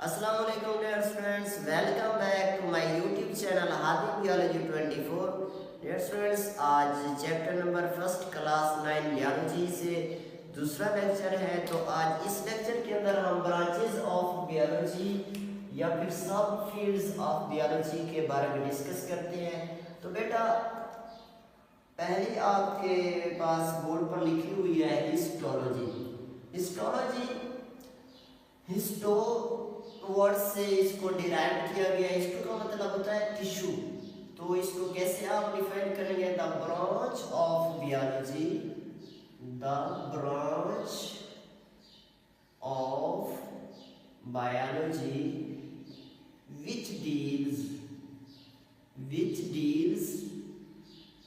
अस्सलाम वालेकुम dear students, welcome back to my YouTube channel Hadi biology 24। Dear students, आज chapter number first class 9 biology से दूसरा lecture है। तो आज इस लेक्चर के अंदर हम ब्रांचेस ऑफ बियोलॉजी या फिर सब फील्ड्स ऑफ बियोलॉजी के बारे में डिस्कस करते हैं। तो बेटा, पहले आपके पास बोर्ड पर लिखी हुई है हिस्टोलॉजी। हिस्टोलॉजी हिस्टो वर्ड से इसको डिराइव किया गया। हिस्टो का मतलब होता है टिश्यू। तो इसको कैसे आप डिफाइन करेंगे? The branch of biology, the branch of biology which deals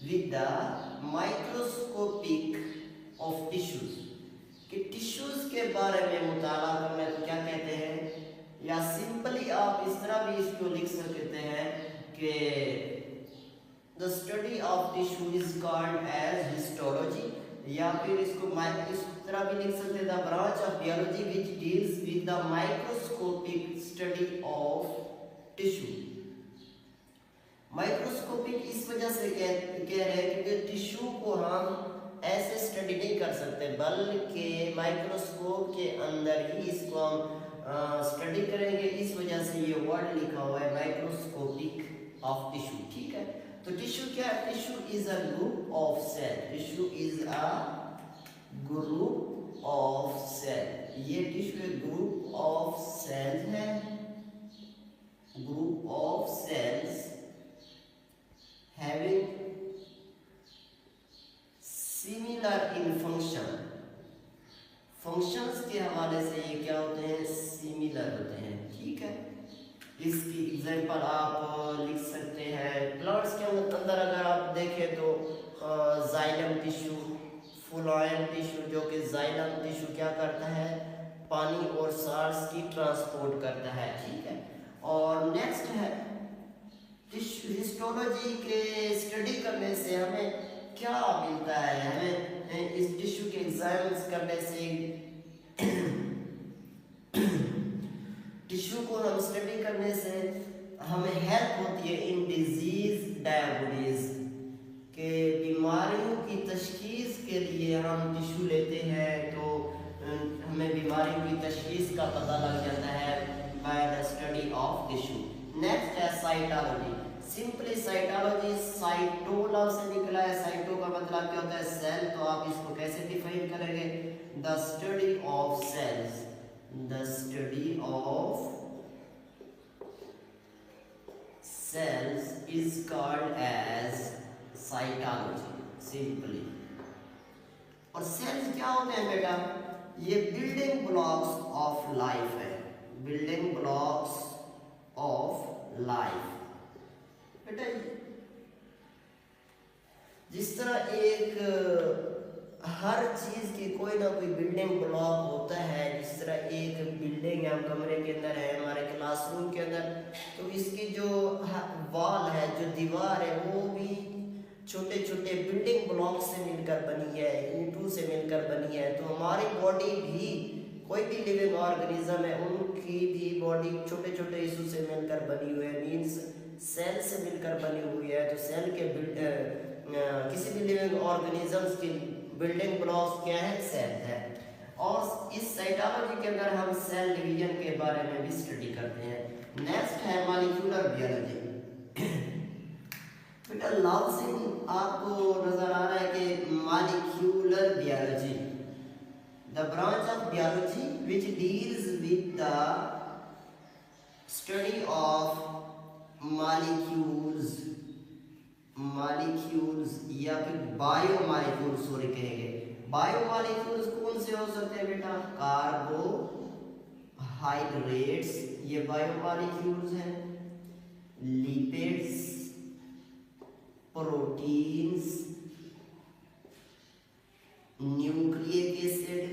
with the microscopic of tissues। कि टिश्यूज के बारे में मुताला करना तो क्या कहते हैं, या सिंपली आप इस तरह भी इसको लिख सकते हैं कि the study of tissue is called as histology, या फिर इसको इस तरह भी लिख सकते हैं the branch of biology which deals with the microscopic study of tissue. Microscopic इस वजह से कह रहे हैं कि टिश्यू को हम ऐसे स्टडी नहीं कर सकते, बल्कि माइक्रोस्कोप के अंदर ही इसको हम स्टडी करेंगे। इस वजह से ये वर्ड लिखा हुआ है माइक्रोस्कोपिक ऑफ टिश्यू। ठीक है, तो टिश्यू क्या है? Tissue is a group of cell. Tissue is a group of cell. ये टिश्यू एक ग्रुप ऑफ सेल्स है, group of cells having similar in function. Functions के हवाले से ये क्या होते हैं? सिमिलर होते हैं। ठीक है, इसकी एग्जांपल आप लिख सकते हैं। प्लांट्स के अंदर अगर आप देखें तो जाइलम टिश्यू, फ्लोएम टिश्यू, जो कि जाइलम टिश्यू क्या करता है? पानी और साल्ट्स की ट्रांसपोर्ट करता है। ठीक है, और नेक्स्ट है हिस्टोलॉजी के स्टडी करने से हमें क्या मिलता है? हमें इस टिश्यू के एग्जाम्स करने से टिश्यू को हम स्टडी करने से हमें हेल्प होती है इन डिजीज डायग्नोसिस के बीमारियों की तशखीस के लिए हम टिश्यू लेते हैं, तो हमें बीमारियों की तशखीस का पता लग जाता है by the study of tissue. Next है साइटोलॉजी। सिंपली साइटोलॉजी साइटो लफ्ज से निकला है। साइटो का मतलब क्या होता है? सेल। तो आप इसको कैसे डिफाइन करेंगे? The study of cells, the study of cells is called as cytology simply. और सेल्स क्या होते हैं बेटा? ये बिल्डिंग ब्लॉक्स ऑफ लाइफ है, बिल्डिंग ब्लॉक्स ऑफ लाइफ। बेटा, जिस तरह एक हर चीज की कोई ना कोई बिल्डिंग ब्लॉक होता है, जिस तरह एक बिल्डिंग है, हम कमरे के अंदर है, हमारे क्लासरूम के अंदर, तो इसकी जो वॉल है, जो दीवार है, वो भी छोटे छोटे बिल्डिंग ब्लॉक से मिलकर बनी है, ईंटों से मिलकर बनी है। तो हमारी बॉडी भी, कोई भी लिविंग ऑर्गेनिज्म है, उनकी भी बॉडी छोटे छोटे हिस्सों से मिलकर बनी हुई है, मीन्स सेल से मिलकर बनी हुई है। तो सेल के किसी भी लिविंग ऑर्गेनिजम्स की बिल्डिंग ब्लॉक्स क्या है? सेल है। और इस साइटोलॉजी के अंदर हम सेल डिवीजन के बारे में भी स्टडी करते हैं। नेक्स्ट है मॉलिक्यूलर बियोलॉजी। बेटा, लफ्ज़ आपको नजर आ रहा है कि molecular biology, the branch of biology which deals with the study of molecules, molecules या फिर बायो मॉलिक्यूल्स सॉरी कहेंगे। बायो मॉलिक्यूल्स कौन से हो सकते हैं बेटा? कार्बोहाइड्रेट्स, ये बायो मॉलिक्यूल्स हैं। लिपिड्स, प्रोटीन्स, न्यूक्लिक एसिड,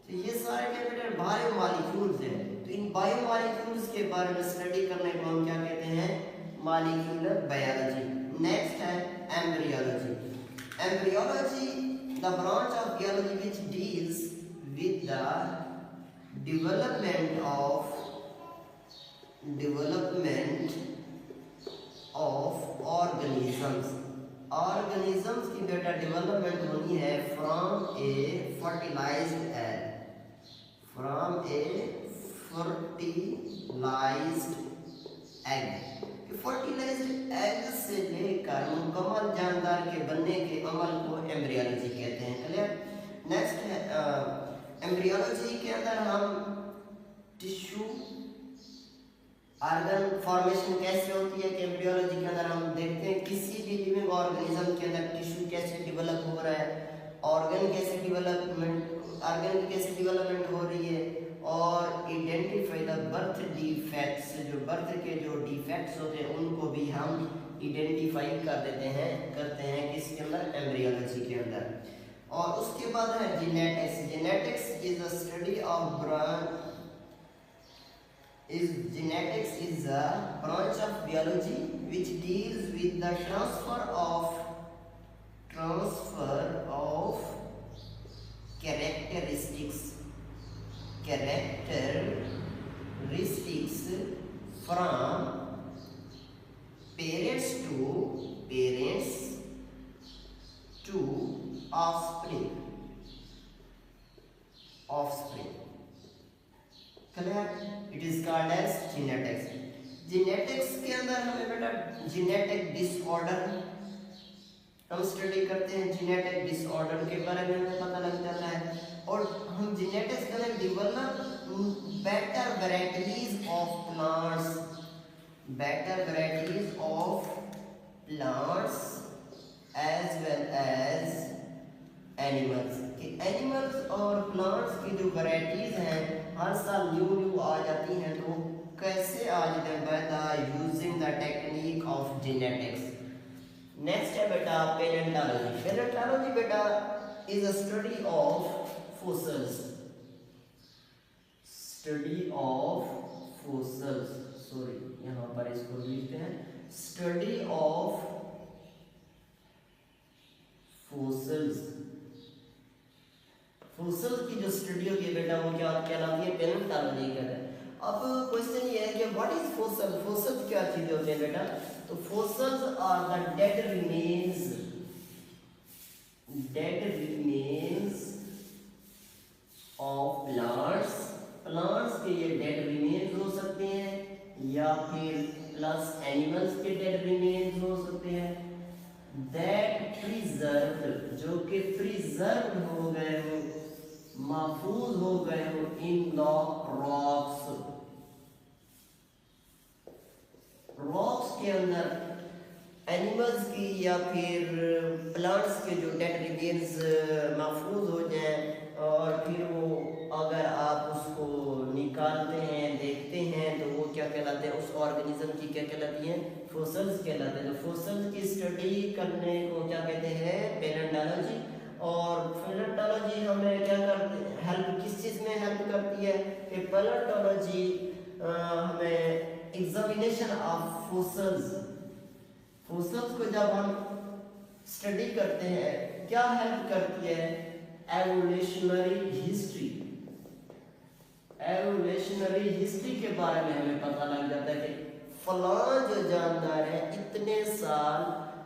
तो ये सारे क्या बेटा? बायो मॉलिक्यूल्स हैं। तो इन बायो मॉलिक्यूल्स के बारे में स्टडी करने को हम क्या कहते हैं? Molecular biology. नेक्स्ट है embryology. Embryology, the branch of biology which deals with the development of organisms की बेटा डेवलपमेंट होनी है from a fertilised egg fertilised egg से लेकर मुकम्मल जानदार के बनने के अमल को एम्ब्रियोलॉजी कहते हैं। क्लियर। नेक्स्ट है एम्ब्रियोलॉजी के अंदर हम टिश्यू ऑर्गन फॉर्मेशन कैसे होती है कि एम्ब्रियोलॉजी के अंदर हम देखते हैं किसी भी लिविंग ऑर्गेनिज्म के अंदर टिश्यू कैसे डेवलप हो रहा है, ऑर्गन की कैसे डेवलपमेंट हो रही है, और आइडेंटिफाई द बर्थ डिफेक्ट्स, जो बर्थ के जो डिफेक्ट्स होते हैं उनको भी हम आइडेंटिफाई करते हैं किसके अंदर, एम्ब्रियोलॉजी के अंदर। और उसके बाद है genetics is the study of genetics is a branch of biology which deals with the transfer of characteristics from parents to offspring। Clear. It is called as genetics के अंदर हमें बेटा जेनेटिक डिसऑर्डर हम स्टडी करते हैं, genetic disorder के बारे में हमें पता लग जाता है, और हम जेनेटिक्स के अंदर develop better varieties of plants as well as animals. Animals और प्लांट्स की जो वैरायटीज हैं हर साल न्यू आ जाती हैं, तो कैसे आ जाते हैं, by the using the technique of genetics. Next है बेटा पैलेंटोलॉजी बेटा is a study of fossils, यहाँ पर इसको लिखते हैं स्टडी ऑफ फॉसिल्स की जो स्टडी होगी बेटा वो क्या कहलाती है, पैलेंटोलॉजी कहते हैं। अब क्वेश्चन ये है कि व्हाट इज फॉसिल्स क्या चीजें होती हैं बेटा, तो fossils are the dead remains of plants के ये डेड रिमेन्स हो सकते हैं, या फिर प्लस एनिमल्स के डेड रिमेन्स हो सकते हैं, दैट प्रिजर्व्ड, जो कि प्रिजर्व हो गए हो, महफूज हो गए हो इन द रॉक्स के अंदर एनिमल्स की या फिर प्लांट्स के जो डेड रिमेन्स महफूज हो जाए, और फिर वो अगर आप उसको निकालते हैं देखते हैं तो वो क्या कहलाते हैं, उस ऑर्गेनिज्म की क्या कहलाती है, फॉसिल्स कहलाते हैं। तो फॉसिल्स की स्टडी करने को क्या कहते हैं, पैलेंटोलॉजी। और पैलेंटोलॉजी हमें क्या करती है, हेल्प किस चीज़ में हेल्प करती है कि पैलेंटोलॉजी हमें एग्जामिनेशन ऑफ फॉसिल्स को जब हम स्टडी करते हैं क्या हेल्प करती है, एवोल्यूशनरी हिस्ट्री के बारे में हमें पता लग जाता है कि फलां जो जानदार है इतने साल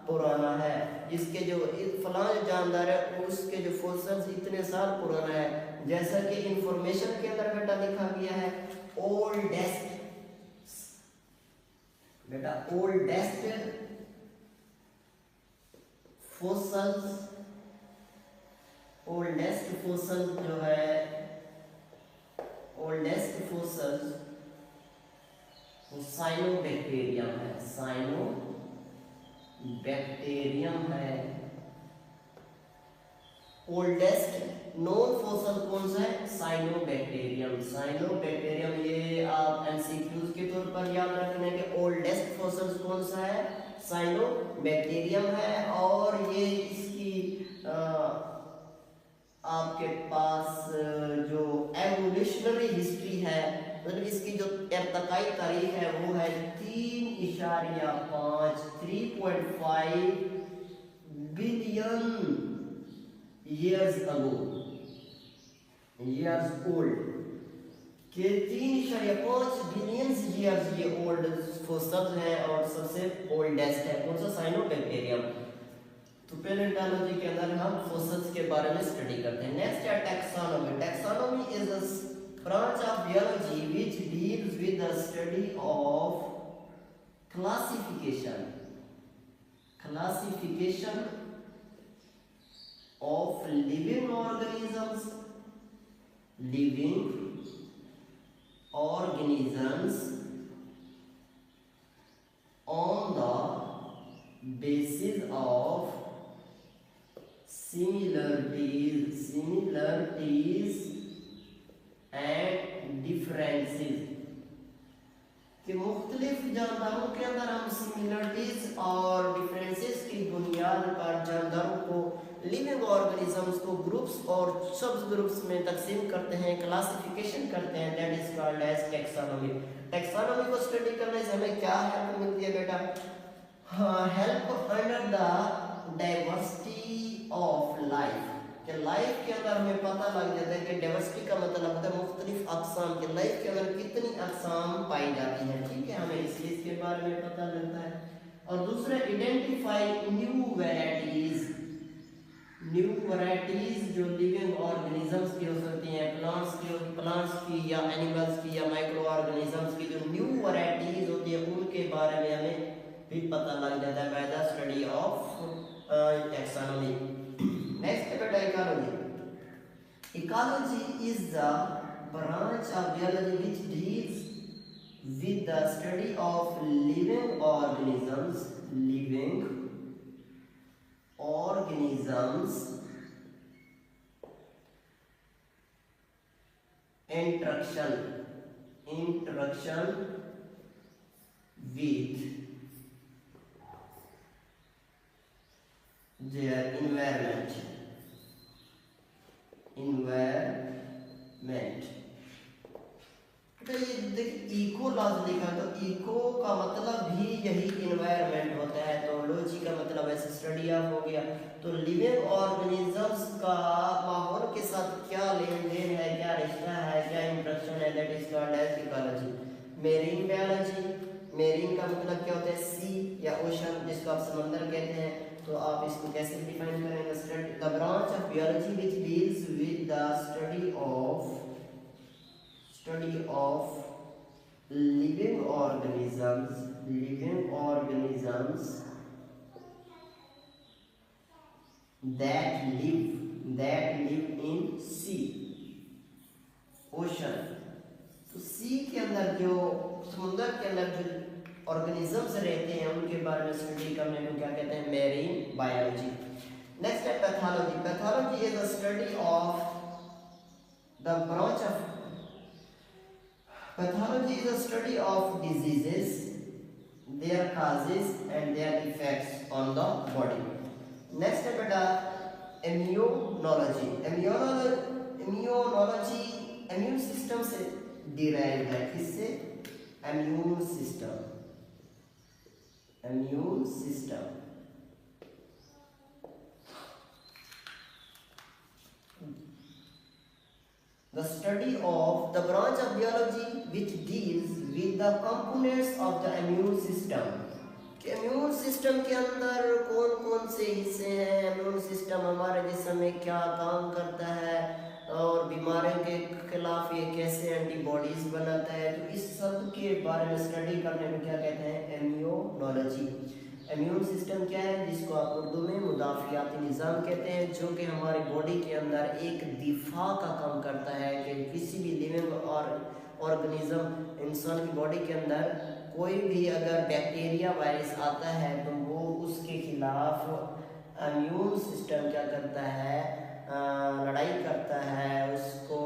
पुराना है, इसके जो फलां जो जानदार है उसके जो फॉसिल्स इतने साल पुराना है। जैसा कि इंफॉर्मेशन के अंदर बेटा लिखा गया है ओल्डेस्ट फॉसिल्स जो है ओल्डेस्ट फॉसिल्स वो साइनोबैक्टीरियम है। ओल्डेस्ट नॉन फॉसिल कौन सा है, साइनोबैक्टीरियम। ये आप एमसीक्यूज के तौर पर याद रखने के ओल्डेस्ट फॉसिल कौन सा है, साइनोबैक्टीरियम है। और ये इसकी आपके पास जो एवोल्यूशनरी हिस्ट्री है, मतलब इसकी जो इर्तकाई तारीख है वो है 3.5 बिलियन years old। कि 3.5 बिलियन ईयर्स ये ओल्ड फोसिल्स हैं और सबसे ओल्डेस्ट है कौन सा, साइनोबैक्टीरियम। तो पैलेंटोलॉजी के अंदर हम फोसिल्स के बारे में स्टडी करते हैं। नेक्स्ट है taxonomy. Taxonomy is a branch of biology which deals with the study of classification of living organisms on the basis of similarities and differences कि मुख्तलिफ जानदारों के अंदर हम सिमिलरिटीज और डिफरेंसेस की बुनियाद पर जानदारों को, लिविंग ऑर्गेनिजम्स को ग्रुप्स और सब ग्रुप्स में तकसीम करते हैं, क्लासिफिकेशन करते हैं, that is called as taxonomy. Taxonomy को स्टडी करने से हमें क्या हेल्प मिलती है बेटा? Help under the diversity of life, कि लाइफ के अंदर हमें पता लग जाता है कि डाइवर्सिटी का मतलब होता है मुख्तलिफ अक़साम के, लाइफ के अंदर कितनी अक़साम पाई जाती हैं, ठीक है, हमें इस चीज़ के बारे में पता लगता है। और दूसरा आइडेंटिफाई न्यू वैरायटीज जो लिविंग ऑर्गेनिजम्स की हो सकती हैं, प्लांट्स की या एनिमल्स की या माइक्रो ऑर्गेनिजम्स की, जो न्यू वैरायटीज होती है उनके बारे में हमें भी पता लग जाता है by the study of taxonomy. Next बेटा ecology. Ecology is the branch of biology which deals with the study of living organisms interaction with their environment। तो ये देखिए इकोलॉजी लिखा है, तो इको का मतलब भी यही इन्वायरमेंट होता है, तो लॉजी का मतलब ऐसे स्टडी ऑफ हो गया। तो लिविंग ऑर्गेनिजम्स का माहौल के साथ क्या लेन देन है, क्या रिश्ता है, क्या इंटरेक्शन है, that is called as ecology. Marine biology, marine का मतलब क्या होता है? सी या ओशन, जिसको आप समंदर कहते हैं। तो आप इसको कैसे डिफाइन करेंगे? The branch of biology which deals with the study of living organisms that live in sea, ocean। तो सी के अंदर जो समुद्र के अंदर जो ऑर्गेनिजम्स रहते हैं उनके बारे में स्टडी करने को क्या कहते हैं? Marine biology. नेक्स्ट है pathology. Pathology is a study of the branch of Pathology is a study of diseases, their causes and their effects on the body। Next है बेटा immunology। immunology immune system से derived है, किससे? immune system। The study of the branch of biology which deals with the components of the immune system। कि immune system के अंदर कौन कौन से हिस्से हैं, इम्यून सिस्टम हमारे जिस्म में क्या काम करता है और बीमारियों के खिलाफ ये कैसे एंटीबॉडीज बनाता है, तो इस सब के बारे में स्टडी करने में क्या कहते हैं? इम्यूनोलॉजी। इम्यून सिस्टम क्या है? जिसको आप उर्दू में मुदाफ़ियाती निज़ाम कहते हैं, जो कि हमारी बॉडी के अंदर एक दिफा का काम करता है कि किसी भी लिविंग और ऑर्गेनिज्म इंसान की बॉडी के अंदर कोई भी अगर बैक्टीरिया वायरस आता है तो वो उसके खिलाफ इम्यून सिस्टम क्या करता है? लड़ाई करता है, उसको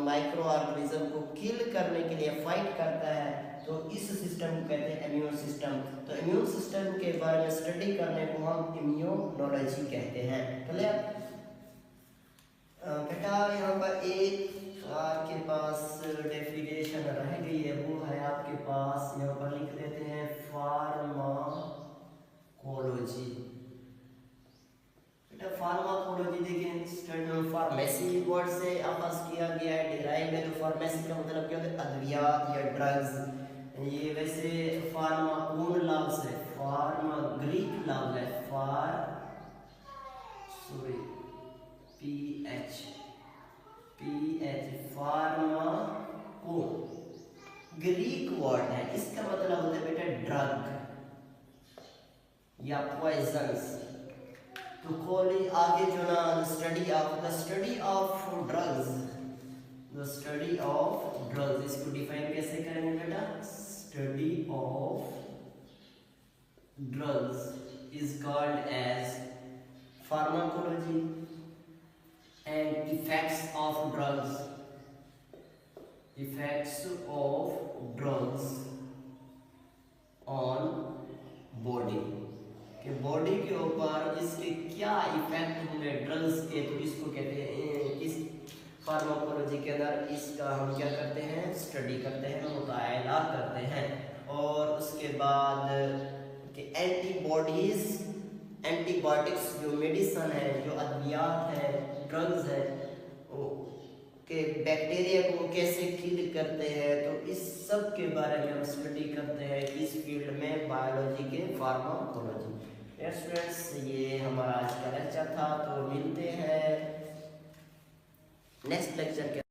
माइक्रो ऑर्गेनिज्म को किल करने के लिए फाइट करता है। तो इस सिस्टम को कहते हैं इम्यून सिस्टम। तो इम्यून सिस्टम के बारे में स्टडी करने को हम इम्यूनोलॉजी कहते हैं। क्लियर बेटा? यहाँ पर एक आपके पास डेफिनेशन रह गई है, वो है आपके पास, यहाँ पर लिख देते हैं फार्माकोलॉजी। फार्माकोलॉजी देखिए फार्मेसी वर्ड से आगाज किया गया है, डिराइव है। तो फार्मेसी का मतलब क्या होता है? अद्वियात या ड्रग्स। ये वैसे फार्माकून लफ्ज है, फार्मा ग्रीक लफ्ज है, पी एच फार्माकून ग्रीक वर्ड है। इसका मतलब होता है बेटा ड्रग या पॉइजन्स। तो खोली आगे जो ना स्टडी ऑफ ड्रग्स, इसको डिफाइन कैसे करेंगे बेटा? Study of drugs is called as pharmacology and effects of drugs on body, कि बॉडी के ऊपर इसके क्या इफेक्ट होंगे ड्रग्स के, तो इसको कहते हैं, इस फार्माकोलॉजी के अंदर इसका हम क्या करते हैं? स्टडी करते हैं, मुतायला करते हैं। और उसके बाद कि एंटीबायोटिक्स जो मेडिसन है, जो अद्वियात है, ड्रग्स है, के बैक्टीरिया को कैसे किल करते हैं, तो इस सब के बारे में हम स्टडी करते हैं इस फील्ड में, बायोलॉजी के फार्माकोलॉजी। स्टूडेंट्स, ये हमारा आज का लेक्चर था। तो मिलते हैं नेक्स्ट लेक्चर के